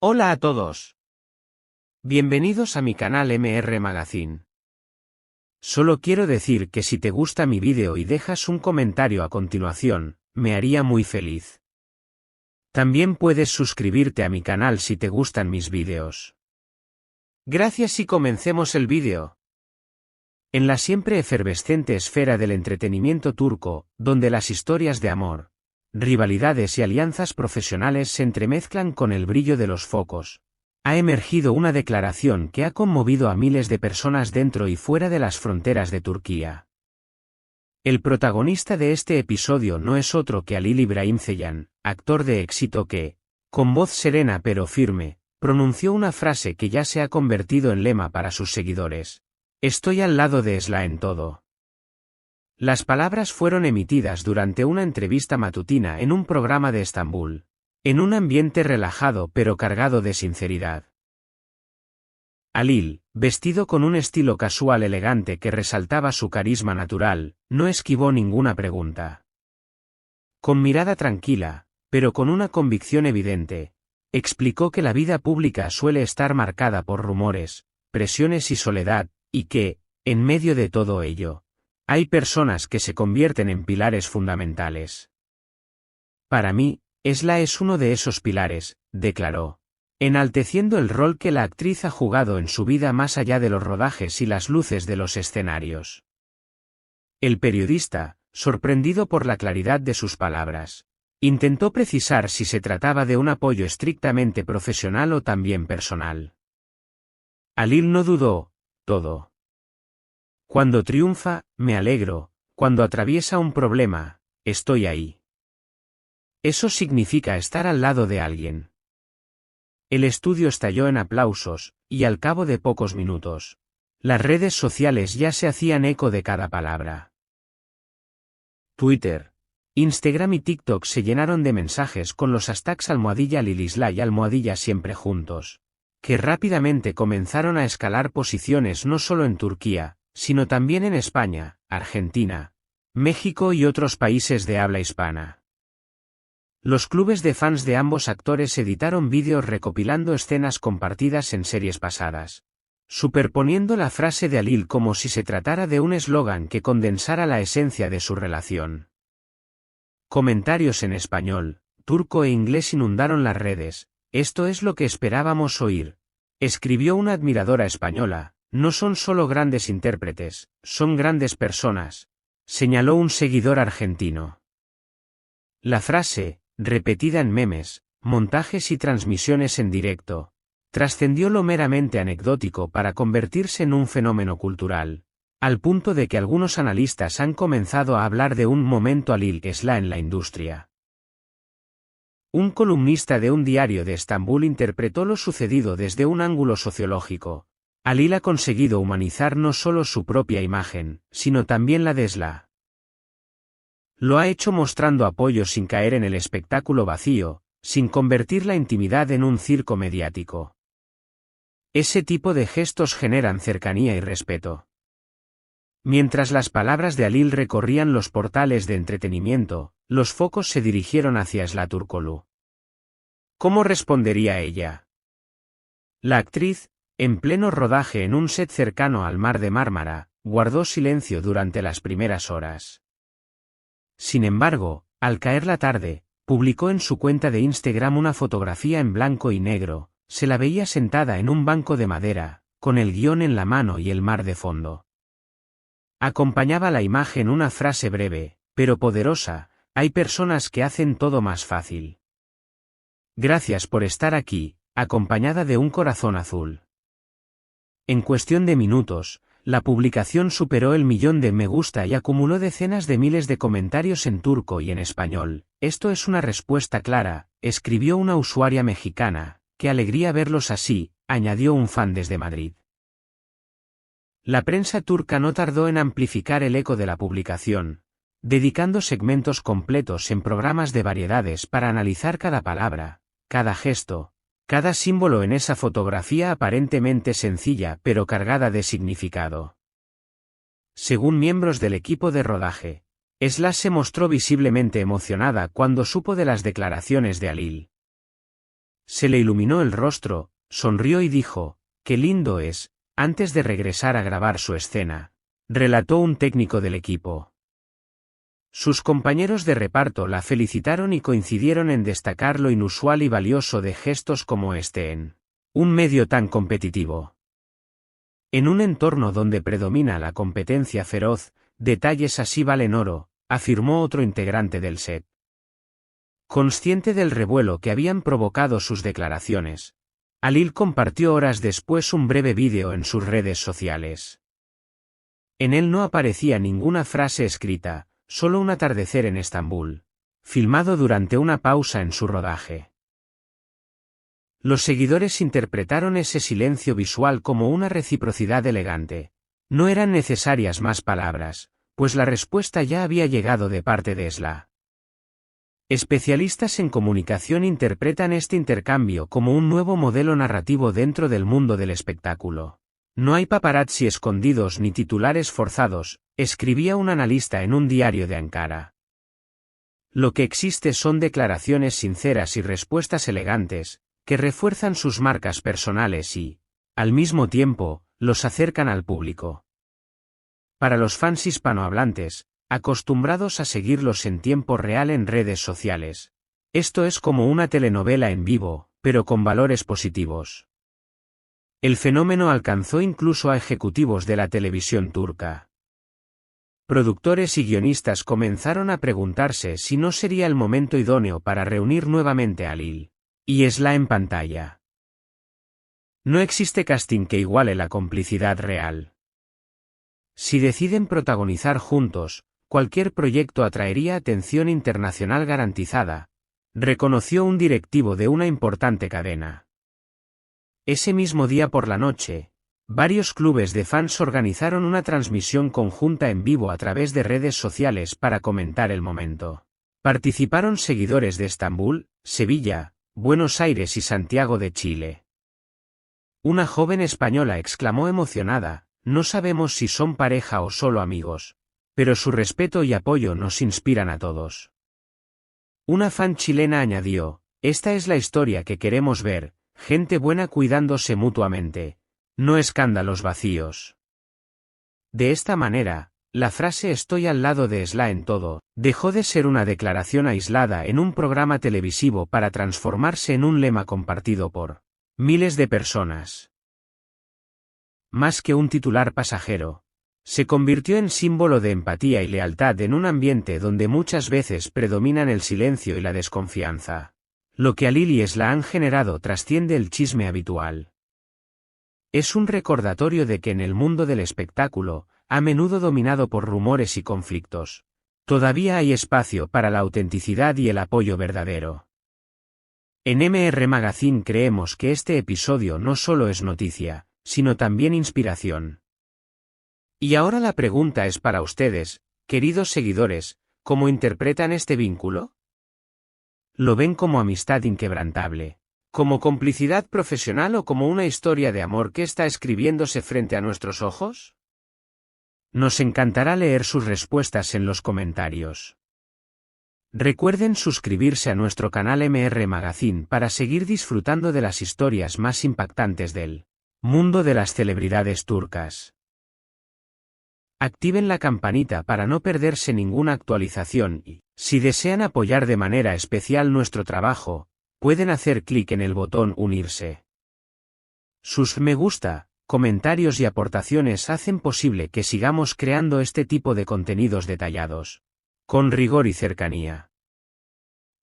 Hola a todos. Bienvenidos a mi canal MR Magazine. Solo quiero decir que si te gusta mi vídeo y dejas un comentario a continuación, me haría muy feliz. También puedes suscribirte a mi canal si te gustan mis vídeos. Gracias y comencemos el vídeo. En la siempre efervescente esfera del entretenimiento turco, donde las historias de amor, rivalidades y alianzas profesionales se entremezclan con el brillo de los focos, ha emergido una declaración que ha conmovido a miles de personas dentro y fuera de las fronteras de Turquía. El protagonista de este episodio no es otro que Halil İbrahimseyan, actor de éxito que, con voz serena pero firme, pronunció una frase que ya se ha convertido en lema para sus seguidores: "Estoy al lado de Esla en todo". Las palabras fueron emitidas durante una entrevista matutina en un programa de Estambul, en un ambiente relajado pero cargado de sinceridad. Halil, vestido con un estilo casual elegante que resaltaba su carisma natural, no esquivó ninguna pregunta. Con mirada tranquila, pero con una convicción evidente, explicó que la vida pública suele estar marcada por rumores, presiones y soledad, y que, en medio de todo ello, hay personas que se convierten en pilares fundamentales. Para mí, Esla es uno de esos pilares, declaró, enalteciendo el rol que la actriz ha jugado en su vida más allá de los rodajes y las luces de los escenarios. El periodista, sorprendido por la claridad de sus palabras, intentó precisar si se trataba de un apoyo estrictamente profesional o también personal. Halil no dudó: todo. Cuando triunfa, me alegro; cuando atraviesa un problema, estoy ahí. Eso significa estar al lado de alguien. El estudio estalló en aplausos, y al cabo de pocos minutos, las redes sociales ya se hacían eco de cada palabra. Twitter, Instagram y TikTok se llenaron de mensajes con los hashtags #Halil-Isla y #Siempre Juntos, que rápidamente comenzaron a escalar posiciones no solo en Turquía, sino también en España, Argentina, México y otros países de habla hispana. Los clubes de fans de ambos actores editaron vídeos recopilando escenas compartidas en series pasadas, superponiendo la frase de Halil como si se tratara de un eslogan que condensara la esencia de su relación. Comentarios en español, turco e inglés inundaron las redes. "Esto es lo que esperábamos oír", escribió una admiradora española. "No son solo grandes intérpretes, son grandes personas", señaló un seguidor argentino. La frase, repetida en memes, montajes y transmisiones en directo, trascendió lo meramente anecdótico para convertirse en un fenómeno cultural, al punto de que algunos analistas han comenzado a hablar de un momento Halil-Esla en la industria. Un columnista de un diario de Estambul interpretó lo sucedido desde un ángulo sociológico. Halil ha conseguido humanizar no solo su propia imagen, sino también la de Esla. Lo ha hecho mostrando apoyo sin caer en el espectáculo vacío, sin convertir la intimidad en un circo mediático. Ese tipo de gestos generan cercanía y respeto. Mientras las palabras de Halil recorrían los portales de entretenimiento, los focos se dirigieron hacia Esla Turkoglu. ¿Cómo respondería ella? La actriz, en pleno rodaje en un set cercano al Mar de Mármara, guardó silencio durante las primeras horas. Sin embargo, al caer la tarde, publicó en su cuenta de Instagram una fotografía en blanco y negro. Se la veía sentada en un banco de madera, con el guión en la mano y el mar de fondo. Acompañaba la imagen una frase breve, pero poderosa: "Hay personas que hacen todo más fácil. Gracias por estar aquí", acompañada de un corazón azul. En cuestión de minutos, la publicación superó el 1.000.000 de me gusta y acumuló decenas de miles de comentarios en turco y en español. "Esto es una respuesta clara", escribió una usuaria mexicana. "Qué alegría verlos así", añadió un fan desde Madrid. La prensa turca no tardó en amplificar el eco de la publicación, dedicando segmentos completos en programas de variedades para analizar cada palabra, cada gesto, cada símbolo en esa fotografía aparentemente sencilla pero cargada de significado. Según miembros del equipo de rodaje, Esla se mostró visiblemente emocionada cuando supo de las declaraciones de Halil. Se le iluminó el rostro, sonrió y dijo, «Qué lindo es», antes de regresar a grabar su escena, relató un técnico del equipo. Sus compañeros de reparto la felicitaron y coincidieron en destacar lo inusual y valioso de gestos como este en un medio tan competitivo. En un entorno donde predomina la competencia feroz, detalles así valen oro, afirmó otro integrante del set. Consciente del revuelo que habían provocado sus declaraciones, Halil compartió horas después un breve vídeo en sus redes sociales. En él no aparecía ninguna frase escrita, solo un atardecer en Estambul, filmado durante una pausa en su rodaje. Los seguidores interpretaron ese silencio visual como una reciprocidad elegante. No eran necesarias más palabras, pues la respuesta ya había llegado de parte de Esla. Especialistas en comunicación interpretan este intercambio como un nuevo modelo narrativo dentro del mundo del espectáculo. No hay paparazzi escondidos ni titulares forzados, escribía un analista en un diario de Ankara. Lo que existe son declaraciones sinceras y respuestas elegantes, que refuerzan sus marcas personales y, al mismo tiempo, los acercan al público. Para los fans hispanohablantes, acostumbrados a seguirlos en tiempo real en redes sociales, esto es como una telenovela en vivo, pero con valores positivos. El fenómeno alcanzó incluso a ejecutivos de la televisión turca. Productores y guionistas comenzaron a preguntarse si no sería el momento idóneo para reunir nuevamente a Halil y Esla en pantalla. No existe casting que iguale la complicidad real. Si deciden protagonizar juntos, cualquier proyecto atraería atención internacional garantizada, reconoció un directivo de una importante cadena. Ese mismo día por la noche, varios clubes de fans organizaron una transmisión conjunta en vivo a través de redes sociales para comentar el momento. Participaron seguidores de Estambul, Sevilla, Buenos Aires y Santiago de Chile. Una joven española exclamó emocionada, «No sabemos si son pareja o solo amigos, pero su respeto y apoyo nos inspiran a todos». Una fan chilena añadió, «Esta es la historia que queremos ver, gente buena cuidándose mutuamente, no escándalos vacíos». De esta manera, la frase «estoy al lado de Esla en todo» dejó de ser una declaración aislada en un programa televisivo para transformarse en un lema compartido por miles de personas. Más que un titular pasajero, se convirtió en símbolo de empatía y lealtad en un ambiente donde muchas veces predominan el silencio y la desconfianza. Lo que Halil y Esla han generado trasciende el chisme habitual. Es un recordatorio de que en el mundo del espectáculo, a menudo dominado por rumores y conflictos, todavía hay espacio para la autenticidad y el apoyo verdadero. En MR Magazine creemos que este episodio no solo es noticia, sino también inspiración. Y ahora la pregunta es para ustedes, queridos seguidores, ¿cómo interpretan este vínculo? ¿Lo ven como amistad inquebrantable, como complicidad profesional o como una historia de amor que está escribiéndose frente a nuestros ojos? Nos encantará leer sus respuestas en los comentarios. Recuerden suscribirse a nuestro canal MR Magazine para seguir disfrutando de las historias más impactantes del mundo de las celebridades turcas. Activen la campanita para no perderse ninguna actualización y, si desean apoyar de manera especial nuestro trabajo, pueden hacer clic en el botón Unirse. Sus me gusta, comentarios y aportaciones hacen posible que sigamos creando este tipo de contenidos detallados, con rigor y cercanía.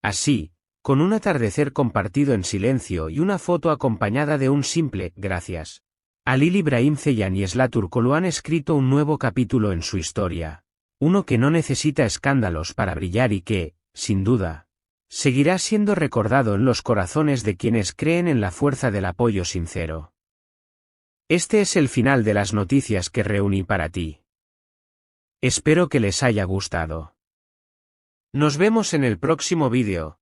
Así, con un atardecer compartido en silencio y una foto acompañada de un simple «gracias», Halil Ibrahim Ceylan y Esla Turkoglu han escrito un nuevo capítulo en su historia, uno que no necesita escándalos para brillar y que, sin duda, seguirá siendo recordado en los corazones de quienes creen en la fuerza del apoyo sincero. Este es el final de las noticias que reuní para ti. Espero que les haya gustado. Nos vemos en el próximo vídeo.